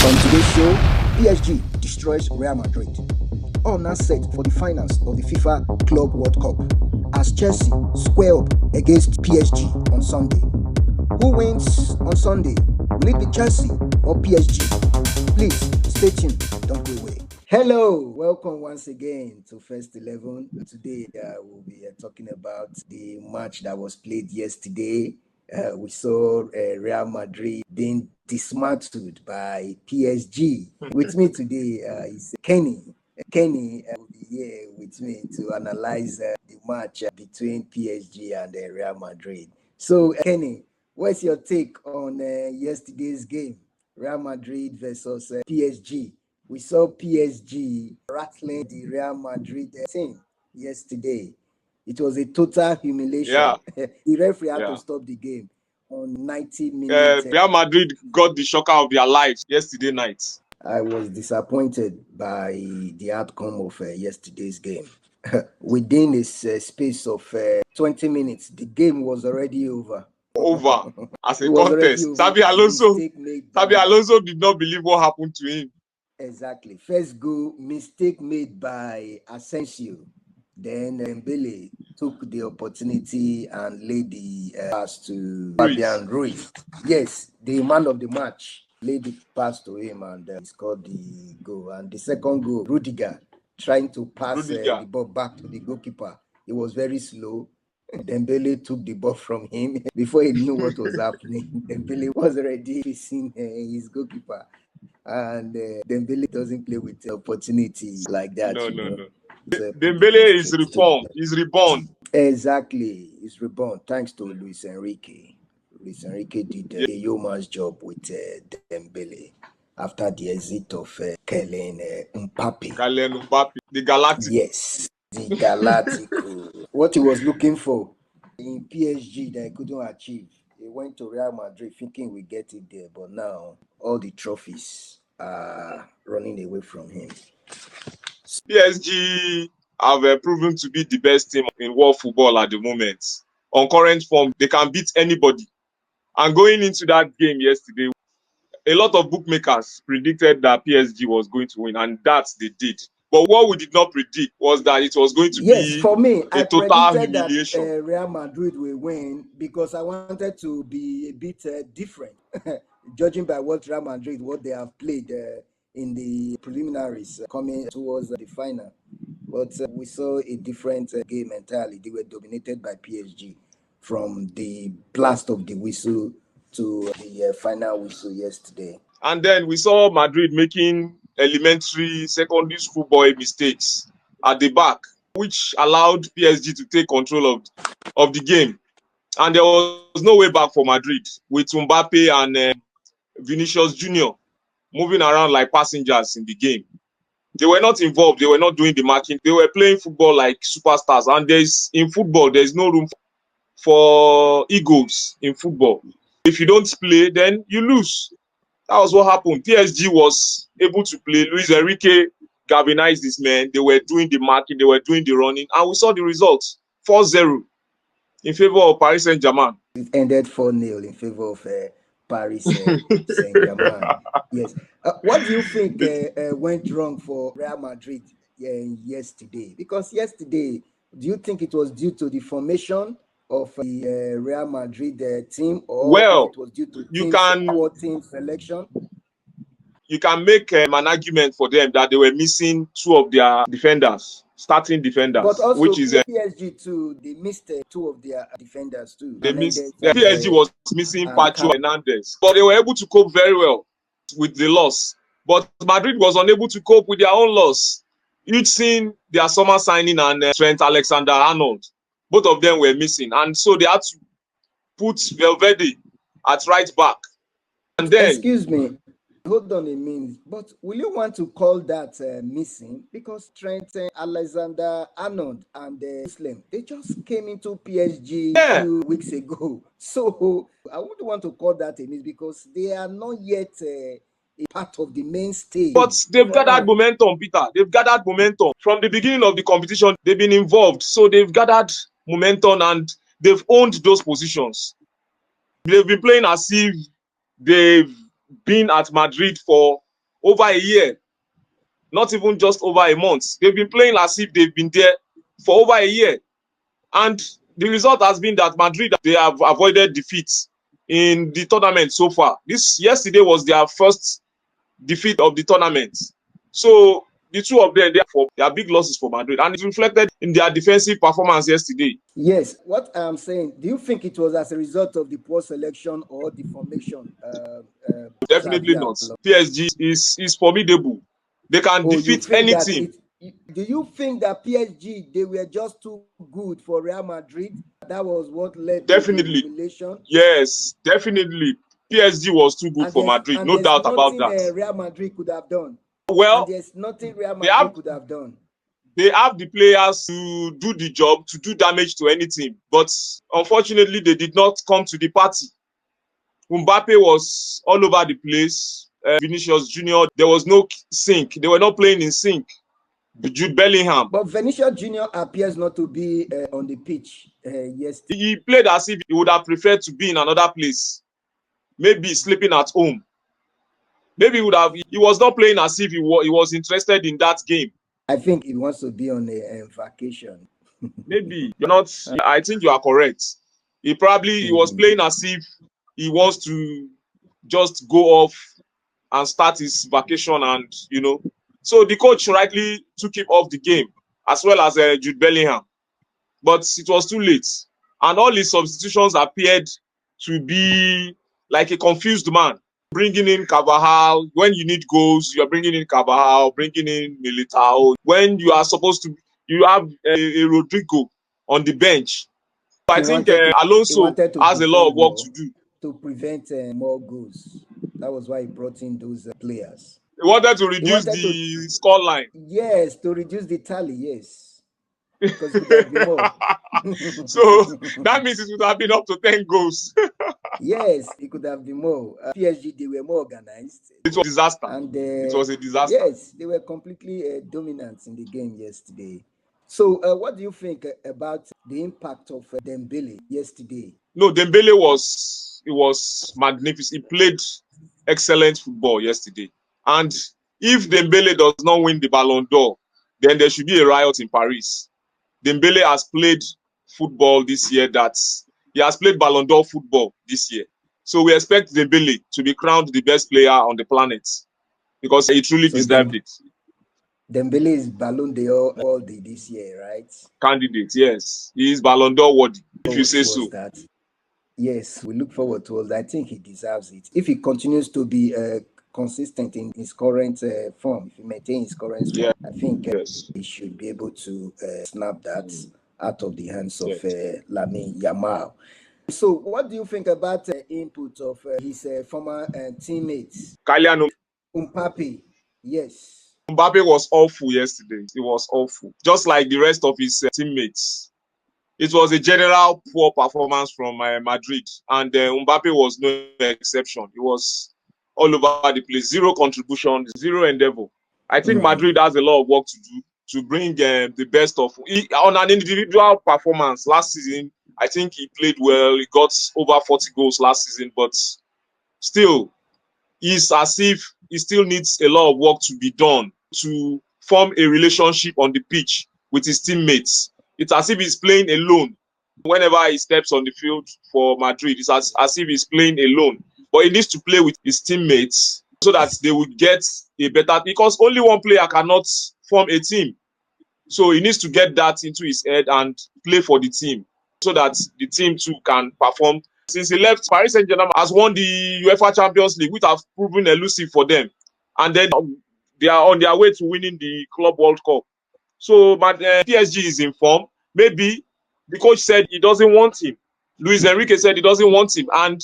On today's show, PSG destroys Real Madrid. All now set for the finals of the FIFA Club World Cup as Chelsea square up against PSG on Sunday. Who wins on Sunday? Will it be Chelsea or PSG? Please stay tuned, don't go away. Hello, welcome once again to First 11. Today we'll be talking about the match that was played yesterday. We saw Real Madrid being dismantled by PSG. With me today is Kenny. Kenny will be here with me to analyze the match between PSG and Real Madrid. So, Kenny, what's your take on yesterday's game? Real Madrid versus PSG. We saw PSG rattling the Real Madrid team yesterday. It was a total humiliation. Yeah. The referee had to stop the game on 90 minutes. Real Madrid got the shocker of their lives yesterday night. I was disappointed by the outcome of yesterday's game. Within a space of 20 minutes, the game was already over. As a contest. Xabi Alonso did not believe what happened to him. Exactly. First goal, mistake made by Asensio. Then Dembele took the opportunity and laid the pass to Fabian Ruiz. Yes, the man of the match laid the pass to him and he scored the goal. And the second goal, Rudiger trying to pass the ball back to the goalkeeper. It was very slow. Dembele took the ball from him before he knew what was happening. Dembele was already facing his goalkeeper. And Dembele doesn't play with opportunities like that. No. Dembele is reformed. He's reborn. Exactly. He's reborn thanks to Luis Enrique. Luis Enrique did a yeoman's job with Dembele after the exit of Kylian Mbappe. The Galactic. Yes, the Galactico. What he was looking for in PSG that he couldn't achieve. He went to Real Madrid thinking we get it there, but now all the trophies are running away from him. PSG have proven to be the best team in world football at the moment. On current form, they can beat anybody. And going into that game yesterday, a lot of bookmakers predicted that PSG was going to win, and that they did. But what we did not predict was that it was going to be for me, a total humiliation. That Real Madrid will win because I wanted to be a bit different, judging by what Real Madrid, what they have played in the preliminaries coming towards the final. But we saw a different game entirely. They were dominated by PSG from the blast of the whistle to the final whistle yesterday. And then we saw Madrid making elementary secondary school boy mistakes at the back, which allowed PSG to take control of the game. And there was no way back for Madrid with Mbappe and Vinicius Jr. moving around like passengers in the game. They were not involved. They were not doing the marking. They were playing football like superstars. And in football, there's no room for egos in football. If you don't play, then you lose. That was what happened. PSG was able to play. Luis Enrique galvanized these men. They were doing the marking. They were doing the running. And we saw the results. 4-0 in favor of Paris Saint-Germain. It ended 4-0 in favor of Paris Saint-Germain. Yes. What do you think went wrong for Real Madrid yesterday? Because yesterday, do you think it was due to the formation of the Real Madrid team, or it was due to team selection? You can make an argument for them that they were missing two of their defenders, starting defenders. But also which is PSG too, they missed two of their defenders too. PSG was missing Pacho Hernandez, but they were able to cope very well with the loss. But Madrid was unable to cope with their own loss. You'd seen their summer signing and Trent Alexander-Arnold. Both of them were missing, and so they had to put Valverde at right back. And then, excuse me, hold on a minute. But will you want to call that missing? Because Trent Alexander-Arnold and Muslim, they just came into PSG a few weeks ago. So I wouldn't want to call that a miss because they are not yet a part of the main stage. But they've gathered momentum, Peter. They've gathered momentum. From the beginning of the competition, they've been involved. So they've gathered momentum and they've owned those positions. They've been playing as if they've been at Madrid for over a year, not even just over a month. They've been playing as if they've been there for over a year. And the result has been that Madrid, they have avoided defeat in the tournament so far. Yesterday was their first defeat of the tournament. So the two of them, they are big losses for Madrid, and it reflected in their defensive performance yesterday. Yes, what I'm saying, do you think it was as a result of the poor selection or the formation? Definitely not. PSG is formidable. They can Oh, you defeat think any that team. do you think that PSG, they were just too good for Real Madrid? That was what led to the Definitely. humiliation? Yes, definitely. PSG was too good for Madrid, no there's doubt about nothing that. Real Madrid could have done. And Well, there's nothing Real they have Madrid could have done. they have the players to do the job, to do damage to any team. But unfortunately, they did not come to the party. Mbappe was all over the place. Vinicius Junior, there was no sync. They were not playing in sync. Jude Bellingham, But Vinicius Junior appears not to be on the pitch yesterday. he played as if he would have preferred to be in another place, maybe sleeping at home. Maybe he was not playing as if he was interested in that game. I think he wants to be on a vacation. Maybe you're not. I think you are correct. He was playing as if he wants to just go off and start his vacation, and so the coach rightly took him off the game, as well as Jude Bellingham. But it was too late, and all his substitutions appeared to be like a confused man. Bringing in Carvajal when you need goals, you are bringing in Carvajal, bringing in Militao. When you are supposed to, you have a Rodrigo on the bench. I think He Alonso wanted to has a lot defend of work more to do. to prevent more goals. That was why he brought in those players. He wanted to He reduce wanted to, the score line. yes, to reduce the tally, yes, because it could have been more. So that means it would have been up to 10 goals. Yes, it could have been more. PSG, they were more organized. It was a disaster. And It was a disaster. yes, they were completely dominant in the game yesterday. So, what do you think about the impact of Dembele yesterday? No, Dembele was magnificent. He played excellent football yesterday. And if Dembele does not win the Ballon d'Or, then there should be a riot in Paris. Dembele has played football this year he has played Ballon d'Or football this year. So we expect Dembele to be crowned the best player on the planet because he truly deserved it. Dembele is Ballon d'Or worthy this year, right? Candidate, yes. He is Ballon d'Or worthy, if you say so. That. Yes, we look forward towards that. I think he deserves it. If he continues to be consistent in his current form, if he maintains his current form, I think he should be able to snap that out of the hands of Lamine Yamal. So, what do you think about the input of his former teammates? Kylian Mbappe, yes. Mbappe was awful yesterday. He was awful. Just like the rest of his teammates. It was a general poor performance from Madrid. And Mbappe was no exception. He was all over the place. Zero contribution, zero endeavor. I think Madrid has a lot of work to do to bring the best of... on an individual performance last season, I think he played well. He got over 40 goals last season. But still, it's as if he still needs a lot of work to be done to form a relationship on the pitch with his teammates. It's as if he's playing alone. Whenever he steps on the field for Madrid, it's as if he's playing alone. But he needs to play with his teammates so that they will get a better... Because only one player cannot form a team. So he needs to get that into his head and play for the team so that the team too can perform. Since he left, Paris Saint-Germain has won the UEFA Champions League, which have proven elusive for them. And then they are on their way to winning the Club World Cup. So PSG is in form. Maybe the coach said he doesn't want him. Luis Enrique said he doesn't want him. And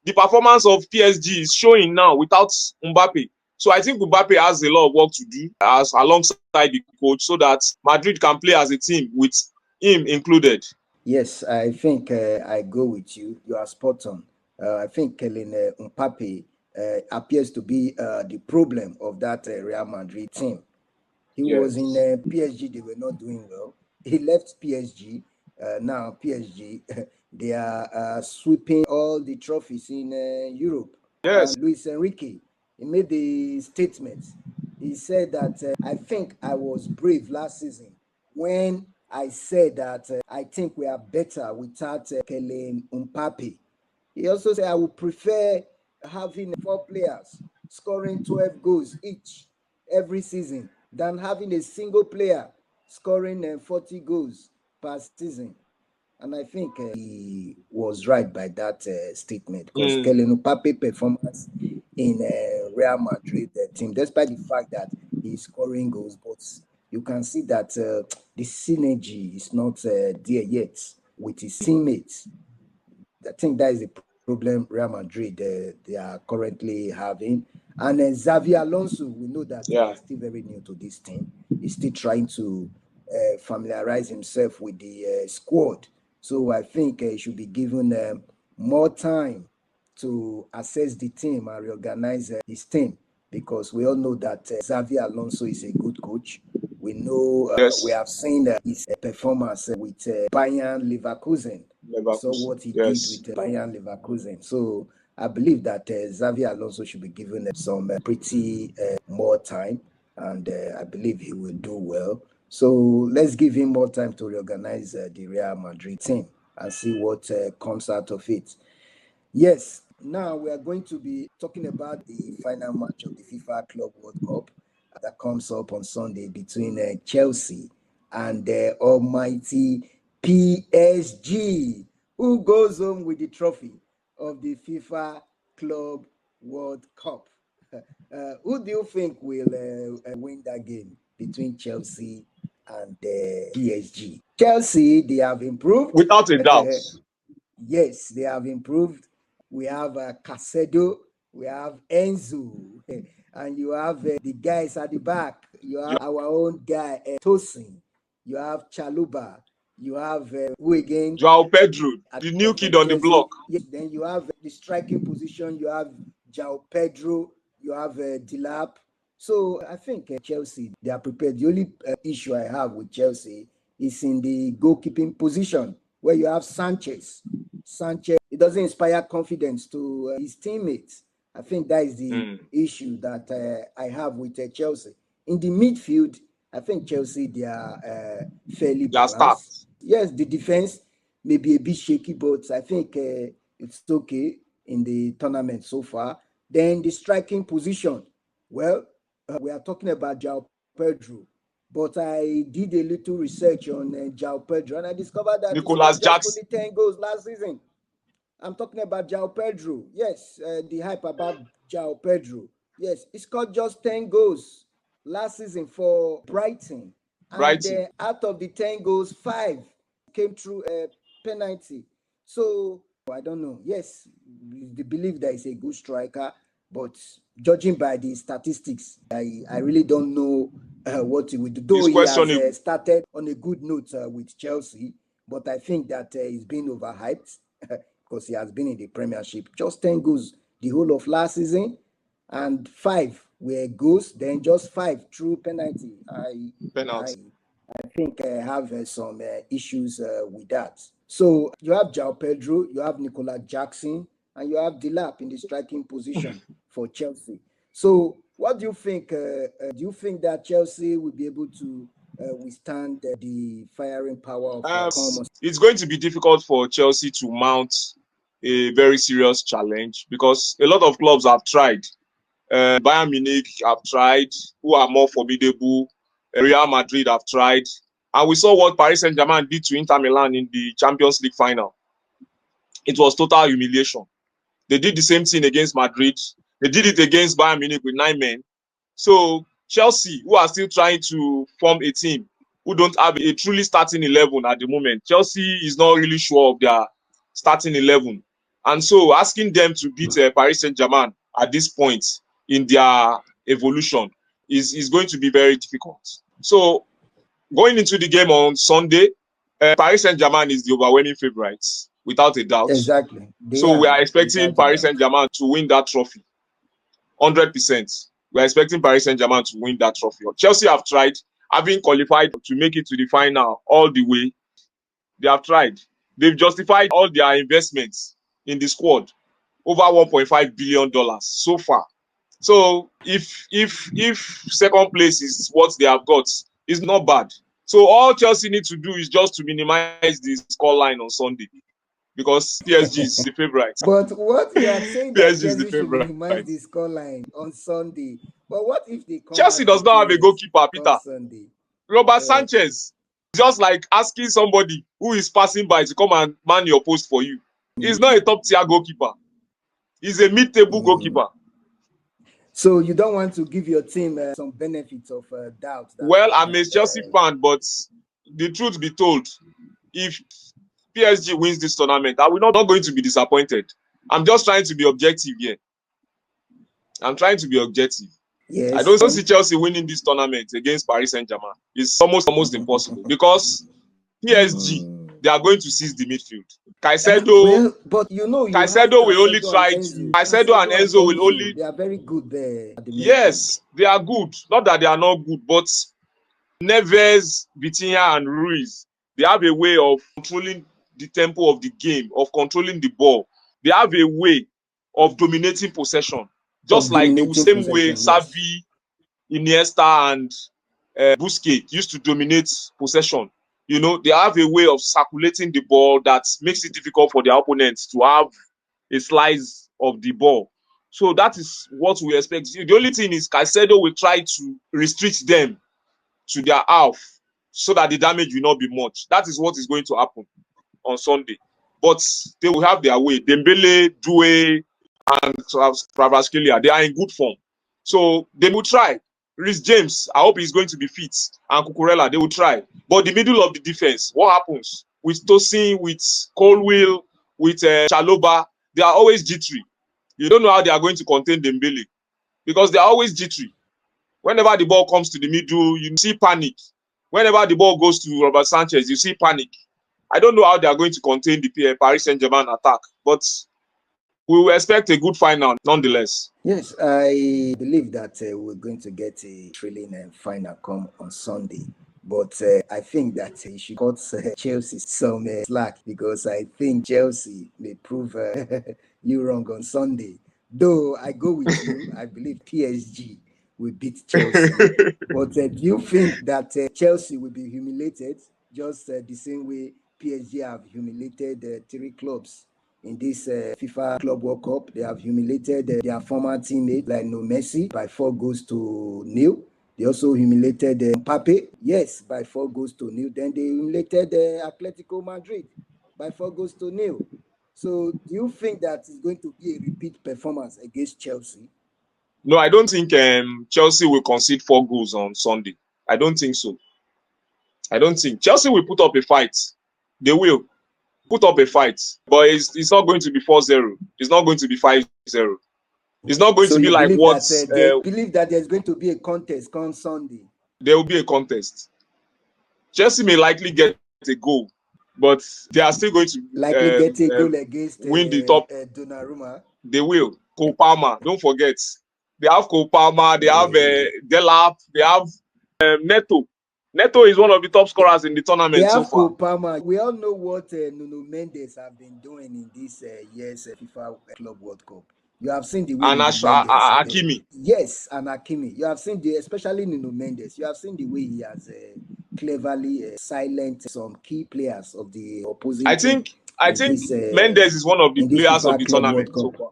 the performance of PSG is showing now without Mbappe. So I think Mbappe has a lot of work to do alongside the coach so that Madrid can play as a team with him included. Yes, I think I go with you. You are spot on. I think Kylian Mbappe appears to be the problem of that Real Madrid team. He was in PSG, they were not doing well. He left PSG. Now PSG, they are sweeping all the trophies in Europe. Yes. Luis Enrique, he made the statement. He said that I think I was brave last season when I said that I think we are better without Kellen Mbappe. He also said I would prefer having four players scoring 12 goals each every season than having a single player scoring 40 goals per season. And I think he was right by that statement because Kylian Mbappe performance in Real Madrid team, despite the fact that he's scoring goals, but you can see that the synergy is not there yet with his teammates. I think that is the problem Real Madrid they are currently having. And Xavi Alonso, we know that Yeah. he's still very new to this team. He's still trying to familiarize himself with the squad. So I think he should be given more time to assess the team and reorganize his team because we all know that Xavi Alonso is a good coach. We know we Yes. have seen his performance with Bayern Leverkusen. We saw Leverkusen. what he did Yes. with Bayern Leverkusen. So I believe that Xavi Alonso should be given some pretty more time, and I believe he will do well. So let's give him more time to reorganize the Real Madrid team and see what comes out of it. Yes, now we are going to be talking about the final match of the FIFA Club World Cup that comes up on Sunday between Chelsea and the almighty PSG, who goes home with the trophy of the FIFA Club World Cup. Who do you think will win that game between Chelsea and PSG? Chelsea, they have improved. Without a doubt. Yes, they have improved. We have Casedo, we have Enzo, and you have the guys at the back. You have our own guy, Tosin. You have Chaluba. You have who again? Joao Pedro, At the new kid on the Chelsea. block. Yes, then you have the striking position. You have Joao Pedro. You have Dilap. So I think Chelsea, they are prepared. The only issue I have with Chelsea is in the goalkeeping position where you have Sanchez. Sanchez, it doesn't inspire confidence to his teammates. I think that is the issue that I have with Chelsea. In the midfield, I think Chelsea, they are fairly Their start. balanced. Yes, the defense may be a bit shaky, but I think it's okay in the tournament so far. Then the striking position. Well, we are talking about Joao Pedro, but I did a little research on Joao Pedro and I discovered that he Nicolas scored just Jackson. only 10 goals last season. I'm talking about Joao Pedro. Yes, the hype about Joao Pedro. Yes, he scored just 10 goals last season for Brighton. And Brighton. out of the 10 goals, five came through a penalty. So I don't know. Yes, they believe that he's a good striker, but judging by the statistics, I really don't know what he will do. Though It's he has questionable. started on a good note with Chelsea, but I think that he's been overhyped because he has been in the Premiership. Just 10 goals the whole of last season, and five were goals, then just five through penalty. Penalty. I think I have some issues with that. So you have Joao Pedro, you have Nicolas Jackson, and you have Dilap in the striking position for Chelsea. So what do you think? Do you think that Chelsea will be able to withstand the firing power of Como? It's going to be difficult for Chelsea to mount a very serious challenge because a lot of clubs have tried. Bayern Munich have tried, who are more formidable. Real Madrid have tried. And we saw what Paris Saint-Germain did to Inter Milan in the Champions League final. It was total humiliation. They did the same thing against Madrid. They did it against Bayern Munich with 9 men. So Chelsea, who are still trying to form a team, who don't have a truly starting 11 at the moment, Chelsea is not really sure of their starting 11. And so asking them to beat Paris Saint-Germain at this point in their evolution is going to be very difficult. So going into the game on Sunday, Paris Saint-Germain is the overwhelming favourites, without a doubt. Exactly. They So we are, are expecting without a Paris doubt. Saint-Germain to win that trophy. 100%. We are expecting Paris Saint-Germain to win that trophy. Chelsea have tried, having qualified to make it to the final all the way. They have tried. They've justified all their investments in the squad, over $1.5 billion so far. So if second place is what they have got, it's not bad. So all Chelsea need to do is just to minimize the scoreline on Sunday because PSG is the favorite. But what you are saying that PSG is the Chelsea should favorite. minimize the scoreline on Sunday. But what if they come Chelsea out does not have a victorious goalkeeper, on Peter. Sunday? Robert Uh, Sanchez, just like asking somebody who is passing by to come and man your post for you. He's not a top tier goalkeeper. He's a mid-table goalkeeper. so you don't want to give your team some benefits of doubt that Well, they I'm can. a Chelsea fan, but the truth be told, if PSG wins this tournament, I will not going to be disappointed. I'm just trying to be objective here. I'm trying to be objective. I Yes. don't see Chelsea winning this tournament against Paris Saint-Germain. It's almost impossible because PSG, they are going to seize the midfield. Caicedo, Well, but you have Caicedo will only Caicedo and try to. Enzo. Caicedo and Caicedo and Enzo will Enzo, only. they are very good there at the midfield. Yes, they are good. Not that they are not good, but Neves, Vitinha, and Ruiz, they have a way of controlling the tempo of the game, of controlling the ball. They have a way of dominating possession, just Of like the dominating same way possession, yes. Xavi, Iniesta, and Busquets used to dominate possession. You know, they have a way of circulating the ball that makes it difficult for their opponents to have a slice of the ball. So that is what we expect. The only thing is Caicedo will try to restrict them to their half so that the damage will not be much. That is what is going to happen on Sunday. But they will have their way. Dembele, Doué, and Kvaratskhelia, they are in good form. So they will try. Reece James, I hope he's going to be fit. And Cucurella, they will try. But the middle of the defense, what happens? With Tosin, with Colwill, with Chaloba, they are always jittery. You don't know how they are going to contain Dembele because they are always jittery. Whenever the ball comes to the middle, you see panic. Whenever the ball goes to Robert Sanchez, you see panic. I don't know how they are going to contain the Paris Saint-Germain attack, but we will expect a good final nonetheless. Yes, I believe that we're going to get a thrilling final come on Sunday. But I think that he should cut Chelsea some slack because I think Chelsea may prove you wrong on Sunday. Though I go with you, I believe PSG will beat Chelsea. But do you think that Chelsea will be humiliated just the same way PSG have humiliated three clubs in this FIFA Club World Cup? They have humiliated their former teammate like No Messi by 4-0. They also humiliated Mbappe, yes, by 4-0. Then they humiliated Atletico Madrid by 4-0. So do you think that it's going to be a repeat performance against Chelsea? No, I don't think Chelsea will concede 4 goals on Sunday. I don't think so. I don't think. Chelsea will put up a fight. They will put up a fight. But it's not going to be 4-0. It's not going to be 5-0. It's not going So to be you like believe what that there's going to be a contest come Sunday? there will be a contest. Chelsea may likely get a goal, but they are still going to Likely get a goal against win the top. Donnarumma. They will. Cole Palmer, don't forget. They have Cole Palmer, they have Delap, they have Neto. Neto is one of the top scorers in the They tournament so have far. Cole Palmer. We all know what Nuno Mendes have been doing in this year's FIFA Club World Cup. You have seen the way And Nuno Mendes. Hakimi. Yes, and Hakimi. You have seen especially Nuno Mendes. You have seen the way he has cleverly silent some key players of the opposing I team think I in think this Mendes is one of the players of FIFA the Club World tournament so Cup. far.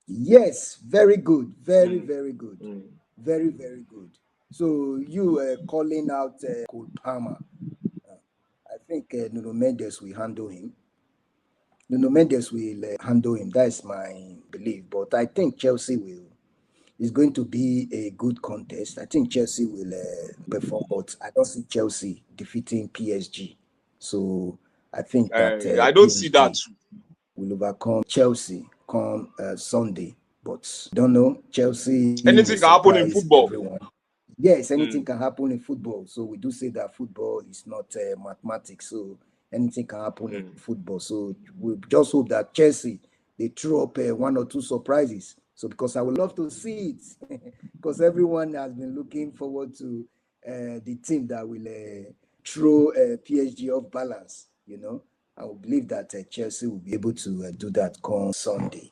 Yes, very good, very Mm, very good, mm. very very good. So you calling out Cole Palmer. I think Nuno Mendes will handle him. Nuno Mendes will handle him. That's my belief. But I think Chelsea will. It's going to be a good contest. I think Chelsea will perform, but I don't see Chelsea defeating PSG. So I think that I don't see that PSG too. will overcome Chelsea come Sunday. But don't know. Chelsea may Anything can happen in surprise football. everyone. Yes, anything Mm, can happen in football. So we do say that football is not mathematics. So anything can happen in mm. football. So we just hope that Chelsea they throw up one or two surprises. So because I would love to see it, because everyone has been looking forward to the team that will throw PSG off balance. I will believe that Chelsea will be able to do that come Sunday.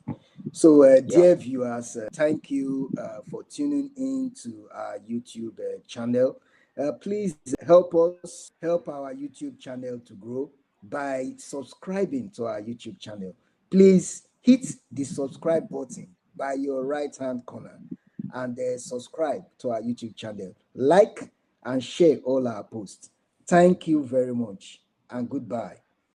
So, Yeah. dear viewers, thank you for tuning in to our YouTube channel. Please help us help our YouTube channel to grow by subscribing to our YouTube channel. Please hit the subscribe button by your right hand corner and subscribe to our YouTube channel. Like and share all our posts. Thank you very much and goodbye.